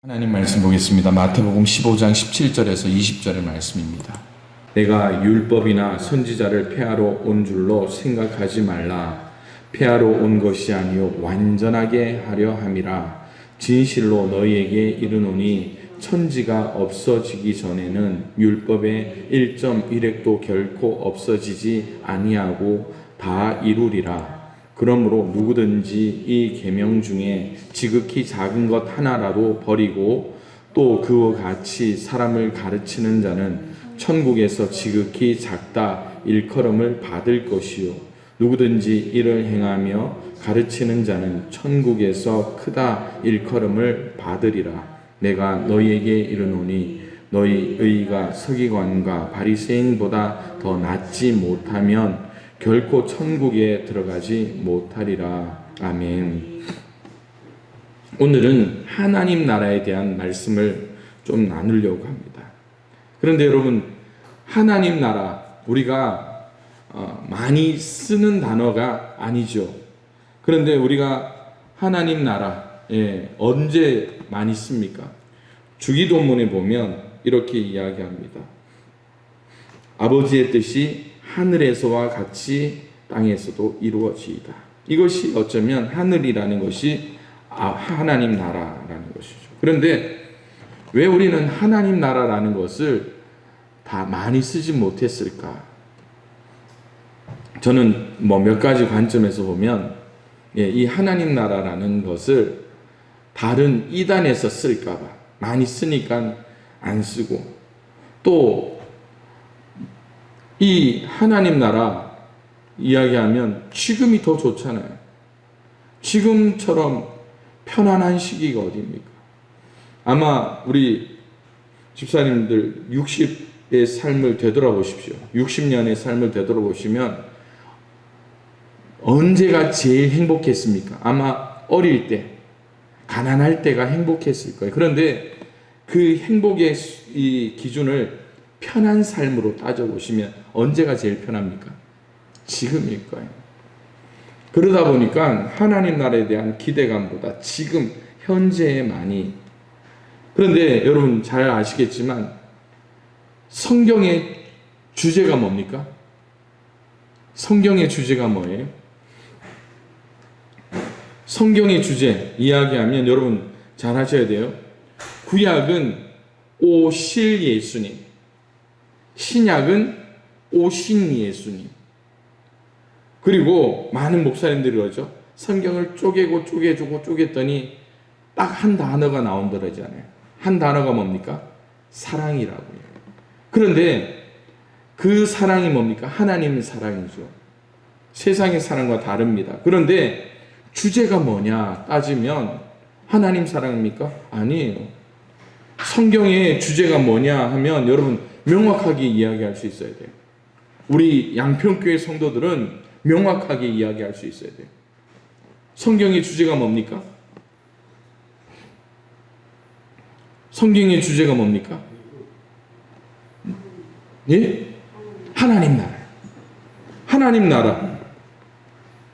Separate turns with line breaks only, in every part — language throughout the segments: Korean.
하나님 말씀 보겠습니다. 마태복음 15장 17절에서 20절의 말씀입니다. 내가 율법이나 선지자를 폐하러 온 줄로 생각하지 말라. 폐하러 온 것이 아니요 완전하게 하려 함이라. 진실로 너희에게 이르노니 천지가 없어지기 전에는 율법의 1.1획도 결코 없어지지 아니하고 다 이루리라. 그러므로 누구든지 이 계명 중에 지극히 작은 것 하나라도 버리고 또 그와 같이 사람을 가르치는 자는 천국에서 지극히 작다 일컬음을 받을 것이요 누구든지 이를 행하며 가르치는 자는 천국에서 크다 일컬음을 받으리라. 내가 너희에게 이르노니 너희 의가 서기관과 바리새인보다 더 낫지 못하면 결코 천국에 들어가지 못하리라. 아멘. 오늘은 하나님 나라에 대한 말씀을 좀 나누려고 합니다. 그런데 여러분, 하나님 나라, 우리가 많이 쓰는 단어가 아니죠. 그런데 우리가 하나님 나라, 언제 많이 씁니까? 주기도문에 보면 이렇게 이야기합니다. 아버지의 뜻이 하늘에서와 같이 땅에서도 이루어지이다. 이것이 어쩌면 하늘이라는 것이 하나님 나라라는 것이죠. 그런데 왜 우리는 하나님 나라라는 것을 다 많이 쓰지 못했을까? 저는 몇 가지 관점에서 보면 이 하나님 나라라는 것을 다른 이단에서 쓸까 봐 많이 쓰니까 안 쓰고, 또 이 하나님 나라 이야기하면 지금이 더 좋잖아요. 지금처럼 편안한 시기가 어디입니까? 아마 우리 집사님들 60의 삶을 되돌아보십시오. 60년의 삶을 되돌아보시면 언제가 제일 행복했습니까? 아마 어릴 때, 가난할 때가 행복했을 거예요. 그런데 그 행복의 이 기준을 편한 삶으로 따져보시면 언제가 제일 편합니까? 지금일 거예요. 그러다 보니까 하나님 나라에 대한 기대감보다 지금 현재에 많이. 그런데 여러분 잘 아시겠지만 성경의 주제가 뭡니까? 성경의 주제가 뭐예요? 성경의 주제 이야기하면 여러분 잘 하셔야 돼요. 구약은 오실 예수님, 신약은 오신 예수님. 그리고 많은 목사님들이 그러죠. 성경을 쪼개고 쪼개주고 쪼갰더니 딱 한 단어가 나온다잖아요. 한 단어가 뭡니까? 사랑이라고요. 그런데 그 사랑이 뭡니까? 하나님의 사랑이죠. 세상의 사랑과 다릅니다. 그런데 주제가 뭐냐 따지면 하나님 사랑입니까? 아니에요. 성경의 주제가 뭐냐 하면 여러분 명확하게 이야기할 수 있어야 돼요. 우리 양평교회 성도들은 명확하게 이야기할 수 있어야 돼요. 성경의 주제가 뭡니까? 성경의 주제가 뭡니까? 예? 하나님 나라. 하나님 나라.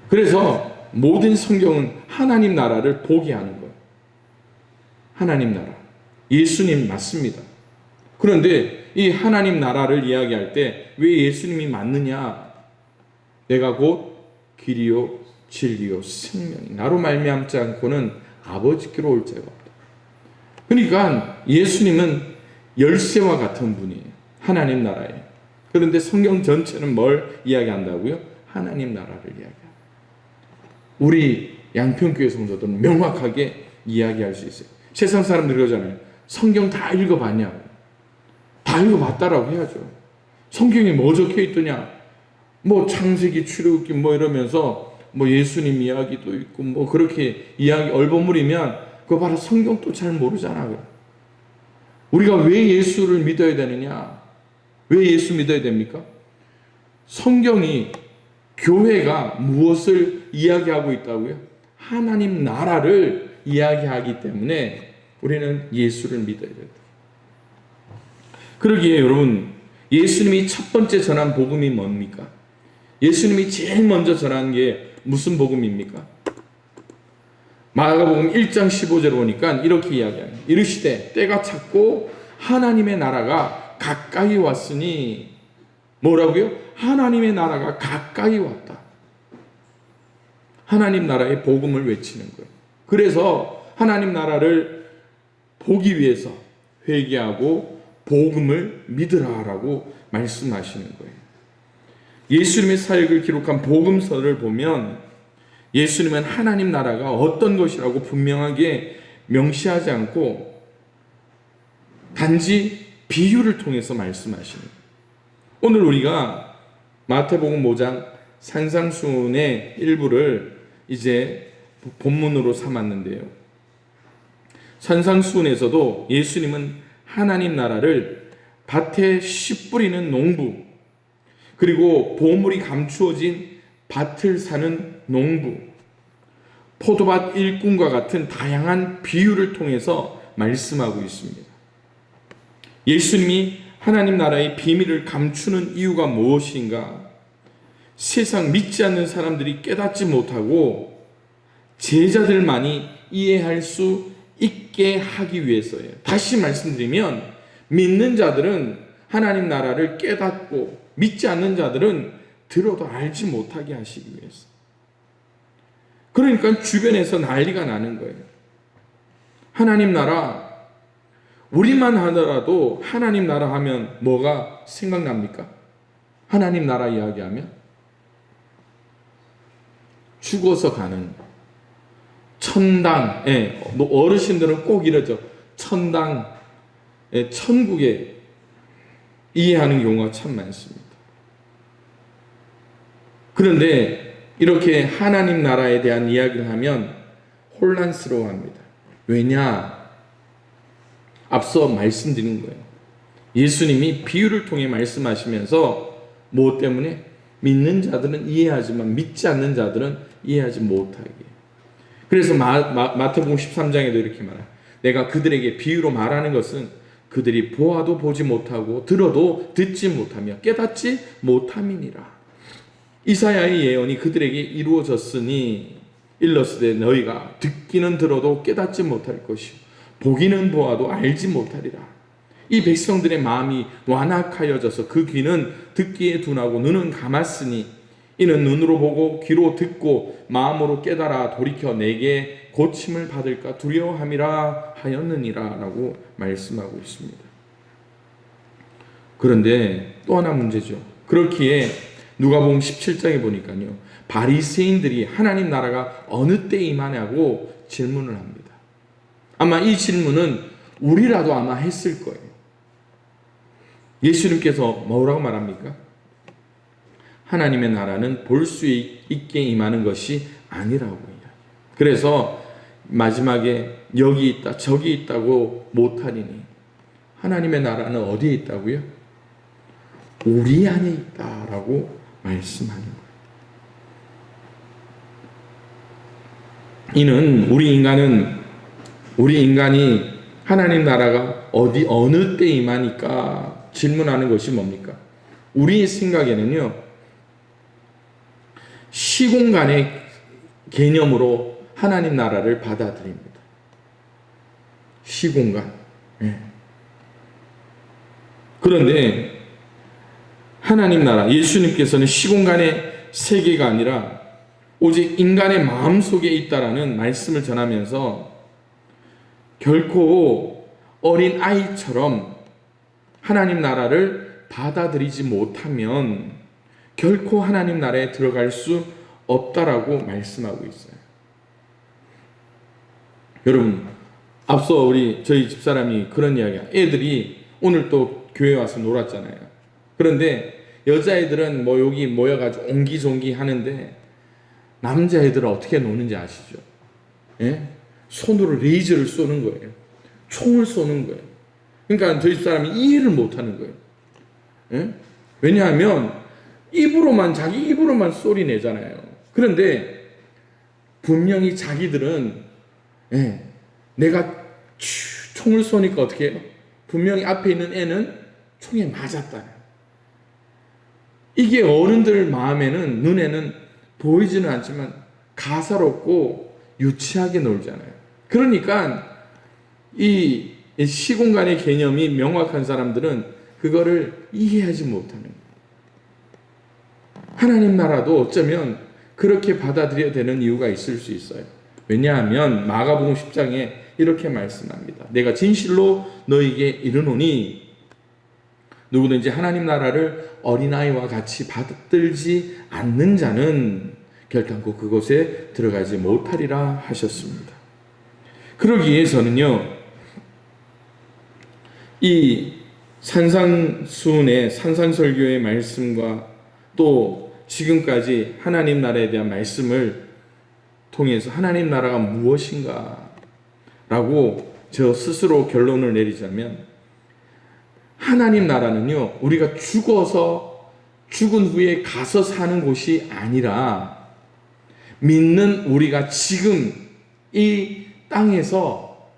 그래서 모든 성경은 하나님 나라를 보게 하는 거예요. 하나님 나라. 예수님 맞습니다. 그런데 이 하나님 나라를 이야기할 때 왜 예수님이 맞느냐? 내가 곧 길이요 진리요 생명이 나로 말미암지 않고는 아버지께로 올 자가 없다. 그러니까 예수님은 열쇠와 같은 분이에요. 하나님 나라에. 그런데 성경 전체는 뭘 이야기한다고요? 하나님 나라를 이야기합니다. 우리 양평교회 성도들은 명확하게 이야기할 수 있어요. 세상 사람들이 그러잖아요. 성경 다 읽어봤냐고. 다 읽어봤다라고 해야죠. 성경에 뭐 적혀 있더냐? 창세기, 출애굽기 이러면서 예수님 이야기도 있고 그렇게 이야기 얼버무리면 그거 봐라, 성경도 잘 모르잖아. 우리가 왜 예수를 믿어야 되느냐? 왜 예수 믿어야 됩니까? 성경이, 교회가 무엇을 이야기하고 있다고요? 하나님 나라를 이야기하기 때문에 우리는 예수를 믿어야 된다. 그러기에 여러분, 예수님이 첫 번째 전한 복음이 뭡니까? 예수님이 제일 먼저 전한 게 무슨 복음입니까? 마가복음 1장 15절 보니까 이렇게 이야기합니다. 이르시되 때가 찼고 하나님의 나라가 가까이 왔으니 뭐라고요? 하나님의 나라가 가까이 왔다. 하나님 나라의 복음을 외치는 거예요. 그래서 하나님 나라를 보기 위해서 회개하고 복음을 믿으라라고 말씀하시는 거예요. 예수님의 사역을 기록한 복음서를 보면 예수님은 하나님 나라가 어떤 것이라고 분명하게 명시하지 않고 단지 비유를 통해서 말씀하시는 거예요. 오늘 우리가 마태복음 5장 산상수훈의 일부를 이제 본문으로 삼았는데요. 산상수훈에서도 예수님은 하나님 나라를 밭에 씨 뿌리는 농부, 그리고 보물이 감추어진 밭을 사는 농부, 포도밭 일꾼과 같은 다양한 비유를 통해서 말씀하고 있습니다. 예수님이 하나님 나라의 비밀을 감추는 이유가 무엇인가? 세상 믿지 않는 사람들이 깨닫지 못하고 제자들만이 이해할 수 있게 하기 위해서예요. 다시 말씀드리면 믿는 자들은 하나님 나라를 깨닫고 믿지 않는 자들은 들어도 알지 못하게 하시기 위해서. 그러니까 주변에서 난리가 나는 거예요. 하나님 나라, 우리만 하더라도 하나님 나라 하면 뭐가 생각납니까? 하나님 나라 이야기하면 죽어서 가는 천당, 어르신들은 꼭 이러죠. 천당, 천국에 이해하는 경우가 참 많습니다. 그런데 이렇게 하나님 나라에 대한 이야기를 하면 혼란스러워합니다. 왜냐? 앞서 말씀드린 거예요. 예수님이 비유를 통해 말씀하시면서 무엇 때문에? 믿는 자들은 이해하지만 믿지 않는 자들은 이해하지 못하게. 그래서 마태복음 13장에도 이렇게 말해요. 내가 그들에게 비유로 말하는 것은 그들이 보아도 보지 못하고 들어도 듣지 못하며 깨닫지 못함이니라. 이사야의 예언이 그들에게 이루어졌으니 일러스되 너희가 듣기는 들어도 깨닫지 못할 것이요 보기는 보아도 알지 못하리라. 이 백성들의 마음이 완악하여져서 그 귀는 듣기에 둔하고 눈은 감았으니 이는 눈으로 보고 귀로 듣고 마음으로 깨달아 돌이켜 내게 고침을 받을까 두려워함이라 하였느니라 라고 말씀하고 있습니다. 그런데 또 하나 문제죠. 그렇기에 누가복음 17장에 보니까요, 바리새인들이 하나님 나라가 어느 때 임하냐고 질문을 합니다. 아마 이 질문은 우리라도 아마 했을 거예요. 예수님께서 뭐라고 말합니까? 하나님의 나라는 볼 수 있게 임하는 것이 아니라고 해요. 그래서 마지막에 여기 있다 저기 있다고 못하리니 하나님의 나라는 어디에 있다고요? 우리 안에 있다라고 말씀하는 거예요. 이는 우리 인간이 하나님 나라가 어느 때 임하니까 질문하는 것이 뭡니까? 우리의 생각에는요, 시공간의 개념으로 하나님 나라를 받아들입니다. 시공간. 그런데 하나님 나라, 예수님께서는 시공간의 세계가 아니라 오직 인간의 마음속에 있다라는 말씀을 전하면서 결코 어린 아이처럼 하나님 나라를 받아들이지 못하면 결코 하나님 나라에 들어갈 수 없다라고 말씀하고 있어요. 여러분, 앞서 저희 집사람이 그런 이야기야. 애들이 오늘 또 교회 와서 놀았잖아요. 그런데 여자애들은 여기 모여가지고 옹기종기 하는데 남자애들은 어떻게 노는지 아시죠? 예? 손으로 레이저를 쏘는 거예요. 총을 쏘는 거예요. 그러니까 저희 집사람이 이해를 못하는 거예요. 예? 왜냐하면 자기 입으로만 소리 내잖아요. 그런데 분명히 자기들은 내가 총을 쏘니까 어떻게 해요? 분명히 앞에 있는 애는 총에 맞았다. 이게 어른들 마음에는, 눈에는 보이지는 않지만 가사롭고 유치하게 놀잖아요. 그러니까 이 시공간의 개념이 명확한 사람들은 그거를 이해하지 못하는 거예요. 하나님 나라도 어쩌면 그렇게 받아들여야 되는 이유가 있을 수 있어요. 왜냐하면 마가복음 10장에 이렇게 말씀합니다. 내가 진실로 너에게 이르노니 누구든지 하나님 나라를 어린아이와 같이 받들지 않는 자는 결단코 그곳에 들어가지 못하리라 하셨습니다. 그러기 위해서는요, 이 산상수훈의 산상설교의 말씀과 또 지금까지 하나님 나라에 대한 말씀을 통해서 하나님 나라가 무엇인가 라고 저 스스로 결론을 내리자면, 하나님 나라는요, 우리가 죽은 후에 가서 사는 곳이 아니라 믿는 우리가 지금 이 땅에서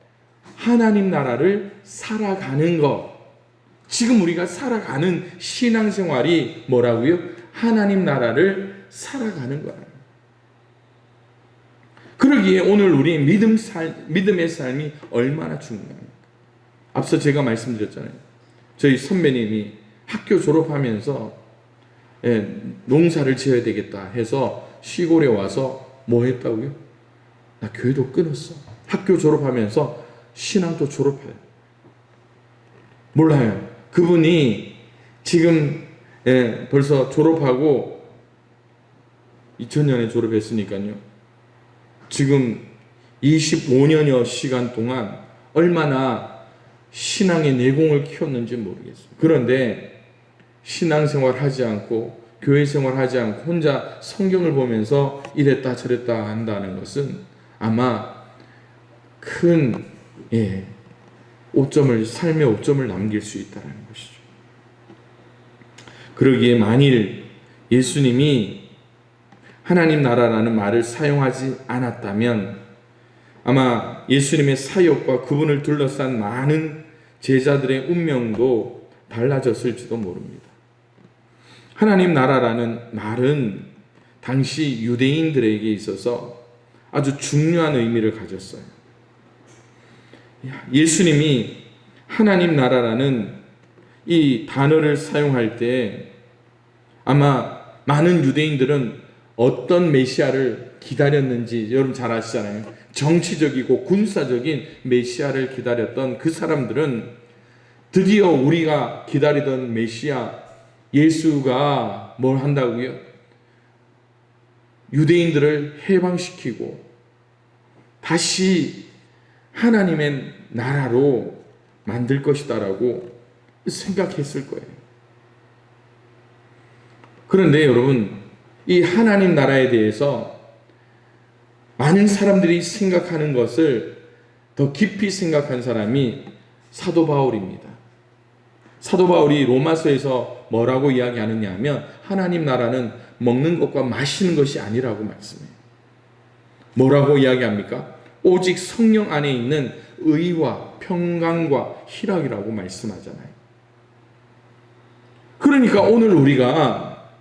하나님 나라를 살아가는 것, 지금 우리가 살아가는 신앙생활이 뭐라고요? 하나님 나라를 살아가는 거예요. 그러기에 오늘 우리의 믿음의 삶이 얼마나 중요합니까? 앞서 제가 말씀드렸잖아요. 저희 선배님이 학교 졸업하면서 농사를 지어야 되겠다 해서 시골에 와서 뭐 했다고요? 나 교회도 끊었어. 학교 졸업하면서 신앙도 졸업해요. 몰라요. 그분이 지금 벌써 졸업하고 2000년에 졸업했으니까요. 지금 25년여 시간 동안 얼마나 신앙의 내공을 키웠는지 모르겠어요. 그런데 신앙생활 하지 않고 교회 생활 하지 않고 혼자 성경을 보면서 이랬다 저랬다 한다는 것은 아마 큰 삶의 오점을 남길 수 있다는 것이죠. 그러기에 만일 예수님이 하나님 나라라는 말을 사용하지 않았다면 아마 예수님의 사역과 그분을 둘러싼 많은 제자들의 운명도 달라졌을지도 모릅니다. 하나님 나라라는 말은 당시 유대인들에게 있어서 아주 중요한 의미를 가졌어요. 예수님이 하나님 나라라는 이 단어를 사용할 때 아마 많은 유대인들은 어떤 메시아를 기다렸는지 여러분 잘 아시잖아요. 정치적이고 군사적인 메시아를 기다렸던 그 사람들은 드디어 우리가 기다리던 메시아 예수가 뭘 한다고요? 유대인들을 해방시키고 다시 하나님의 나라로 만들 것이다라고 생각했을 거예요. 그런데 여러분, 이 하나님 나라에 대해서 많은 사람들이 생각하는 것을 더 깊이 생각한 사람이 사도 바울입니다. 사도 바울이 로마서에서 뭐라고 이야기하느냐 하면 하나님 나라는 먹는 것과 마시는 것이 아니라고 말씀해요. 뭐라고 이야기합니까? 오직 성령 안에 있는 의와 평강과 희락이라고 말씀하잖아요. 그러니까 오늘 우리가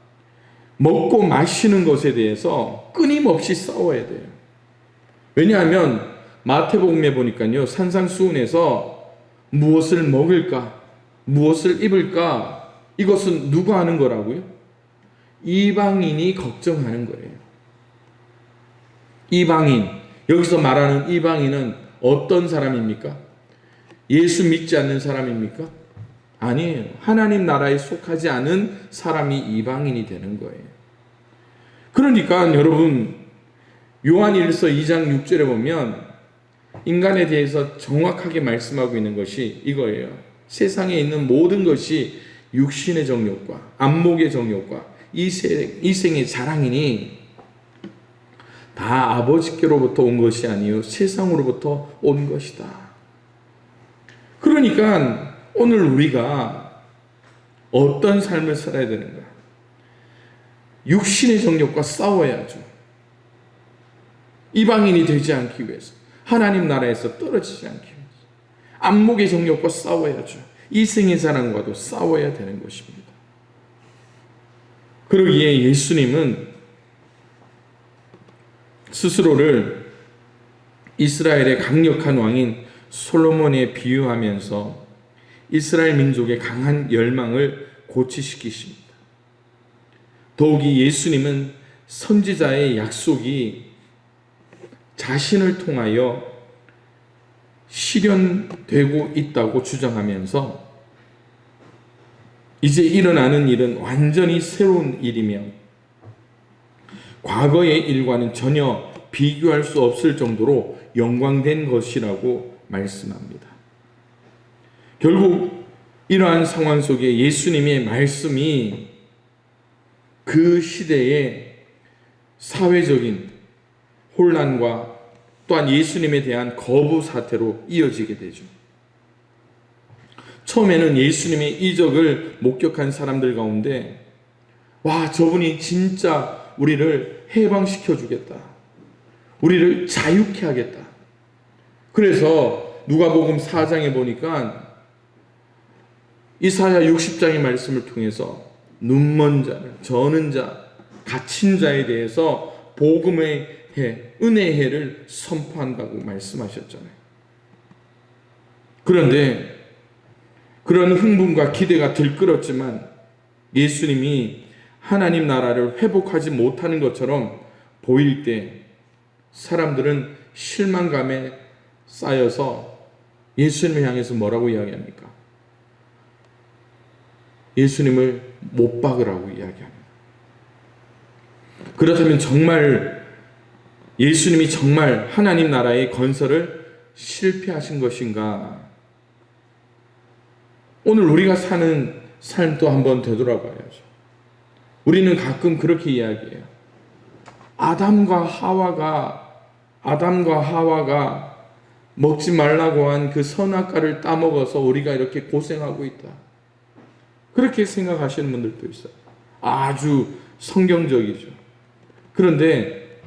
먹고 마시는 것에 대해서 끊임없이 싸워야 돼요. 왜냐하면 마태복음에 보니까요, 산상수훈에서 무엇을 먹을까, 무엇을 입을까, 이것은 누가 하는 거라고요? 이방인이 걱정하는 거예요. 이방인, 여기서 말하는 이방인은 어떤 사람입니까? 예수 믿지 않는 사람입니까? 아니에요. 하나님 나라에 속하지 않은 사람이 이방인이 되는 거예요. 그러니까 여러분, 요한일서 2장 6절에 보면 인간에 대해서 정확하게 말씀하고 있는 것이 이거예요. 세상에 있는 모든 것이 육신의 정욕과 안목의 정욕과 이생의 자랑이니 다 아버지께로부터 온 것이 아니요 세상으로부터 온 것이다. 그러니까 오늘 우리가 어떤 삶을 살아야 되는가? 육신의 정욕과 싸워야죠. 이방인이 되지 않기 위해서, 하나님 나라에서 떨어지지 않기 위해서 안목의 정욕과 싸워야죠. 이생의 자랑과도 싸워야 되는 것입니다. 그러기에 예수님은 스스로를 이스라엘의 강력한 왕인 솔로몬에 비유하면서 이스라엘 민족의 강한 열망을 고취시키십니다. 더욱이 예수님은 선지자의 약속이 자신을 통하여 실현되고 있다고 주장하면서 이제 일어나는 일은 완전히 새로운 일이며 과거의 일과는 전혀 비교할 수 없을 정도로 영광된 것이라고 말씀합니다. 결국 이러한 상황 속에 예수님의 말씀이 그 시대의 사회적인 혼란과 또한 예수님에 대한 거부 사태로 이어지게 되죠. 처음에는 예수님의 이적을 목격한 사람들 가운데 와, 저분이 진짜 우리를 해방시켜 주겠다. 우리를 자유케 하겠다. 그래서 누가복음 4장에 보니까 이사야 60장의 말씀을 통해서 눈먼 자, 저는 자, 갇힌 자에 대해서 복음의 해, 은혜의 해를 선포한다고 말씀하셨잖아요. 그런데 그런 흥분과 기대가 들끓었지만 예수님이 하나님 나라를 회복하지 못하는 것처럼 보일 때 사람들은 실망감에 쌓여서 예수님을 향해서 뭐라고 이야기합니까? 예수님을 못 박으라고 이야기합니다. 그렇다면 정말 예수님이 정말 하나님 나라의 건설을 실패하신 것인가? 오늘 우리가 사는 삶도 한번 되돌아봐야죠. 우리는 가끔 그렇게 이야기해요. 아담과 하와가 먹지 말라고 한 그 선악과를 따먹어서 우리가 이렇게 고생하고 있다. 그렇게 생각하시는 분들도 있어요. 아주 성경적이죠. 그런데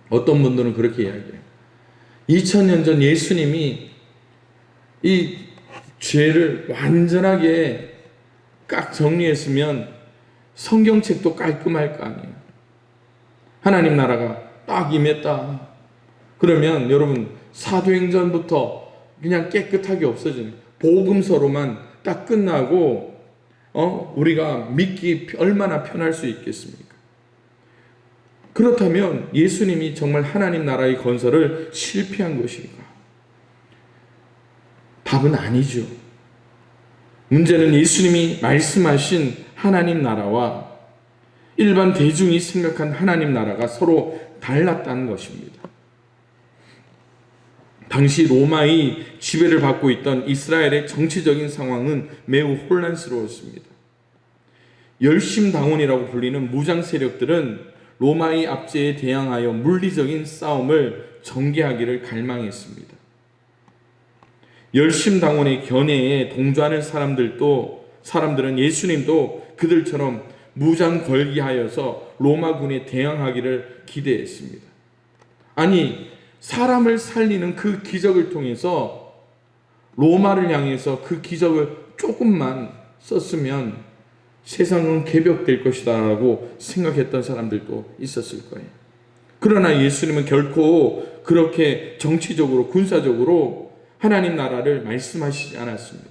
어떤 분들은 그렇게 이야기해요. 2000년 전 예수님이 이 죄를 완전하게 깍 정리했으면 성경책도 깔끔할 거 아니에요. 하나님 나라가 딱 임했다. 그러면 여러분 사도행전부터 그냥 깨끗하게 없어지는 복음서로만 딱 끝나고 우리가 믿기 얼마나 편할 수 있겠습니까? 그렇다면 예수님이 정말 하나님 나라의 건설을 실패한 것인가? 답은 아니죠. 문제는 예수님이 말씀하신 하나님 나라와 일반 대중이 생각한 하나님 나라가 서로 달랐다는 것입니다. 당시 로마의 지배를 받고 있던 이스라엘의 정치적인 상황은 매우 혼란스러웠습니다. 열심당원이라고 불리는 무장 세력들은 로마의 압제에 대항하여 물리적인 싸움을 전개하기를 갈망했습니다. 열심당원의 견해에 동조하는 사람들은 예수님도 그들처럼 무장 걸기하여서 로마군에 대항하기를 기대했습니다. 아니, 사람을 살리는 그 기적을 통해서 로마를 향해서 그 기적을 조금만 썼으면 세상은 개벽될 것이다 라고 생각했던 사람들도 있었을 거예요. 그러나 예수님은 결코 그렇게 정치적으로 군사적으로 하나님 나라를 말씀하시지 않았습니다.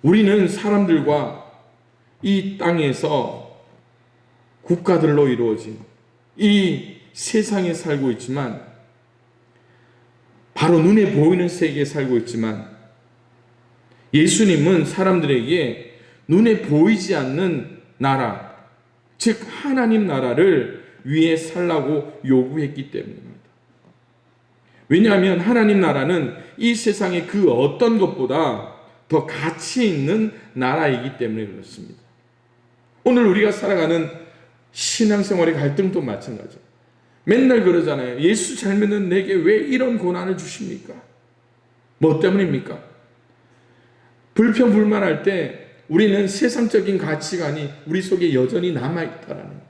우리는 사람들과 이 땅에서 국가들로 이루어진 이 세상에 살고 있지만 바로 눈에 보이는 세계에 살고 있지만 예수님은 사람들에게 눈에 보이지 않는 나라, 즉 하나님 나라를 위해 살라고 요구했기 때문입니다. 왜냐하면 하나님 나라는 이 세상의 그 어떤 것보다 더 가치 있는 나라이기 때문에 그렇습니다. 오늘 우리가 살아가는 신앙생활의 갈등도 마찬가지예요. 맨날 그러잖아요. 예수 잘 믿는 내게 왜 이런 고난을 주십니까? 뭐 때문입니까? 불평불만할 때 우리는 세상적인 가치관이 우리 속에 여전히 남아있다라는 거예요.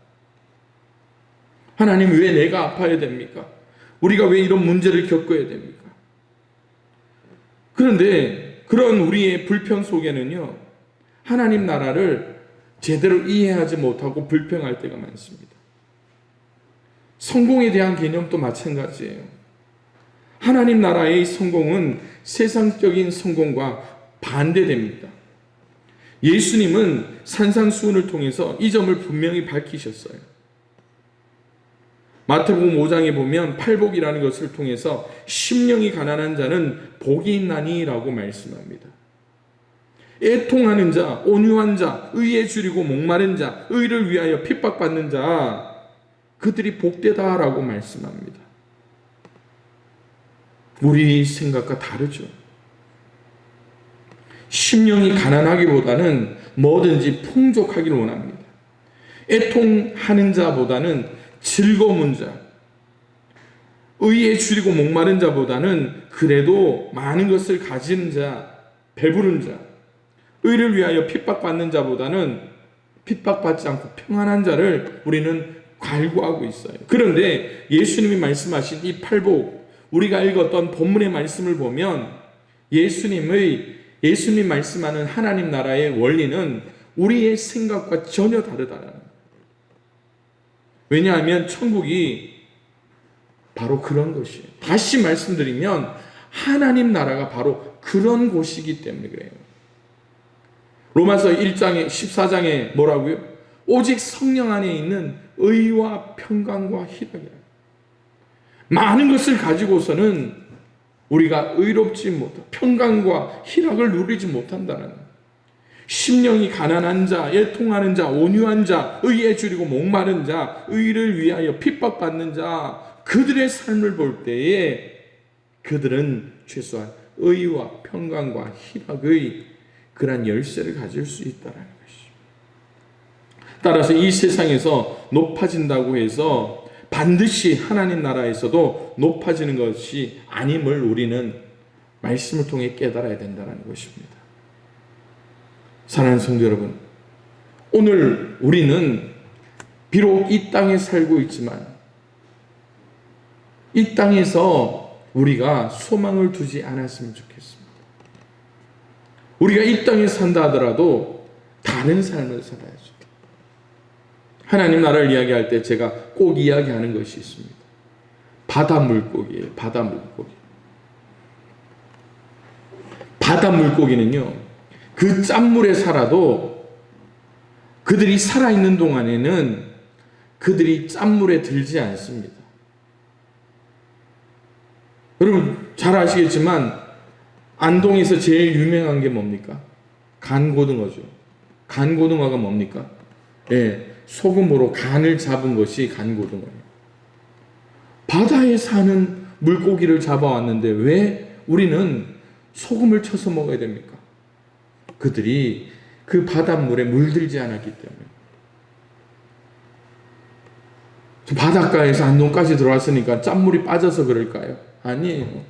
하나님 왜 내가 아파야 됩니까? 우리가 왜 이런 문제를 겪어야 됩니까? 그런데 그런 우리의 불평 속에는요, 하나님 나라를 제대로 이해하지 못하고 불평할 때가 많습니다. 성공에 대한 개념도 마찬가지예요. 하나님 나라의 성공은 세상적인 성공과 반대됩니다. 예수님은 산상수훈을 통해서 이 점을 분명히 밝히셨어요. 마태복음 5장에 보면 팔복이라는 것을 통해서 심령이 가난한 자는 복이 있나니라고 말씀합니다. 애통하는 자, 온유한 자, 의에 줄이고 목마른 자, 의를 위하여 핍박받는 자, 그들이 복되다라고 말씀합니다. 우리 생각과 다르죠. 심령이 가난하기보다는 뭐든지 풍족하기를 원합니다. 애통하는 자보다는 즐거운 자, 의에 줄이고 목마른 자보다는 그래도 많은 것을 가진 자, 배부른 자, 의를 위하여 핍박받는 자보다는 핍박받지 않고 평안한 자를 우리는 갈구하고 있어요. 그런데 예수님이 말씀하신 이 팔복, 우리가 읽었던 본문의 말씀을 보면 예수님이 말씀하는 하나님 나라의 원리는 우리의 생각과 전혀 다르다라는 거예요. 왜냐하면 천국이 바로 그런 곳이에요. 다시 말씀드리면 하나님 나라가 바로 그런 곳이기 때문에 그래요. 로마서 1장에 14장에 뭐라고요? 오직 성령 안에 있는 의와 평강과 희락이라. 많은 것을 가지고서는 우리가 의롭지 못하고 평강과 희락을 누리지 못한다는 거예요. 심령이 가난한 자, 애통하는 자, 온유한 자, 의에 줄이고 목마른 자, 의를 위하여 핍박받는 자, 그들의 삶을 볼 때에 그들은 최소한 의와 평강과 희락의 그러한 열쇠를 가질 수 있다는 것이죠. 따라서 이 세상에서 높아진다고 해서 반드시 하나님 나라에서도 높아지는 것이 아님을 우리는 말씀을 통해 깨달아야 된다는 것입니다. 사랑하는 성도 여러분, 오늘 우리는 비록 이 땅에 살고 있지만 이 땅에서 우리가 소망을 두지 않았으면 좋겠습니다. 우리가 이 땅에 산다 하더라도 다른 삶을 살아야죠. 하나님 나라를 이야기할 때 제가 꼭 이야기하는 것이 있습니다. 바다 물고기예요. 바다 물고기. 바다 물고기는요, 그 짠물에 살아도 그들이 살아있는 동안에는 그들이 짠물에 들지 않습니다. 여러분 잘 아시겠지만 안동에서 제일 유명한 게 뭡니까? 간고등어죠. 간고등어가 뭡니까? 예, 소금으로 간을 잡은 것이 간고등어예요. 바다에 사는 물고기를 잡아왔는데 왜 우리는 소금을 쳐서 먹어야 됩니까? 그들이 그 바닷물에 물들지 않았기 때문에. 바닷가에서 안동까지 들어왔으니까 짠물이 빠져서 그럴까요? 아니에요.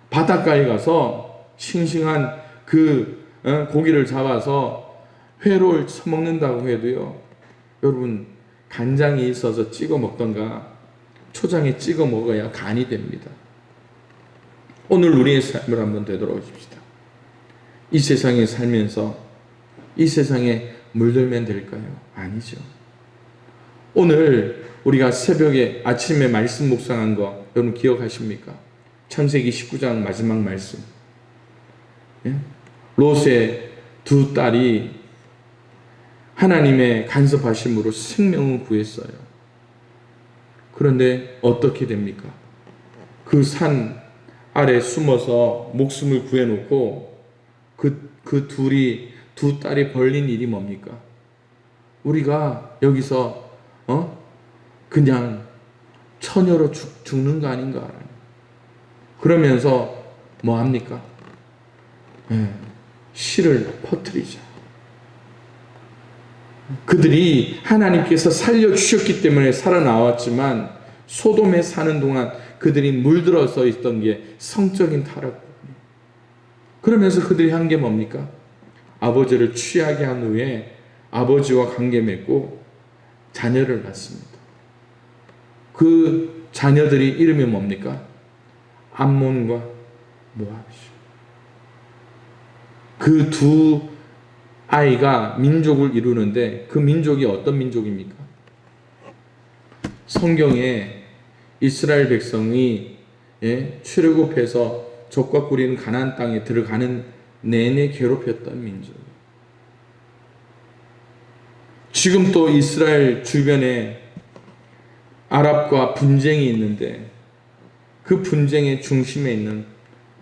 바닷가에 가서 싱싱한 그 고기를 잡아서 회를 처먹는다고 해도요, 여러분 간장이 있어서 찍어 먹던가 초장에 찍어 먹어야 간이 됩니다. 오늘 우리의 삶을 한번 되돌아보십시다. 이 세상에 살면서 이 세상에 물들면 될까요? 아니죠. 오늘 우리가 새벽에 아침에 말씀 묵상한 거 여러분 기억하십니까? 창세기 19장 마지막 말씀. 예? 롯의 두 딸이 하나님의 간섭하심으로 생명을 구했어요. 그런데 어떻게 됩니까? 그 산 아래 숨어서 목숨을 구해놓고 그 두 딸이 벌린 일이 뭡니까? 우리가 여기서 그냥 처녀로 죽는 거 아닌가? 그러면서 뭐 합니까? 씨를 퍼뜨리자. 그들이 하나님께서 살려주셨기 때문에 살아나왔지만 소돔에 사는 동안 그들이 물들어서 있던 게 성적인 타락. 그러면서 그들이 한 게 뭡니까? 아버지를 취하게 한 후에 아버지와 관계 맺고 자녀를 낳습니다. 그 자녀들이 이름이 뭡니까? 암몬과 모압이죠. 그 두 아이가 민족을 이루는데 그 민족이 어떤 민족입니까? 성경에 이스라엘 백성이 출애굽해서 적과 꾸리는 가나안 땅에 들어가는 내내 괴롭혔던 민족. 지금 또 이스라엘 주변에 아랍과 분쟁이 있는데 그 분쟁의 중심에 있는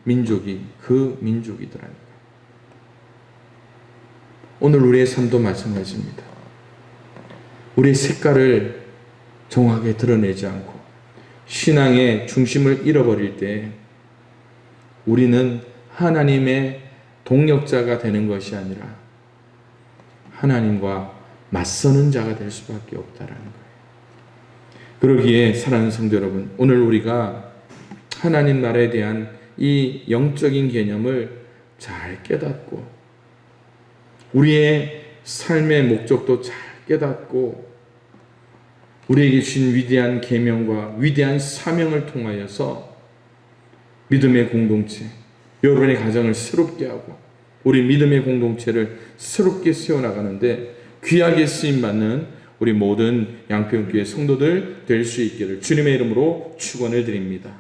민족이 그 민족이더라고요. 오늘 우리의 삶도 마찬가지입니다. 우리의 색깔을 정확하게 드러내지 않고 신앙의 중심을 잃어버릴 때 우리는 하나님의 동력자가 되는 것이 아니라 하나님과 맞서는 자가 될 수밖에 없다라는 거예요. 그러기에 사랑하는 성도 여러분, 오늘 우리가 하나님 나라에 대한 이 영적인 개념을 잘 깨닫고 우리의 삶의 목적도 잘 깨닫고 우리에게 주신 위대한 계명과 위대한 사명을 통하여서 믿음의 공동체, 여러분의 가정을 새롭게 하고 우리 믿음의 공동체를 새롭게 세워나가는데 귀하게 쓰임받는 우리 모든 양평교회 성도들 될 수 있기를 주님의 이름으로 축원을 드립니다.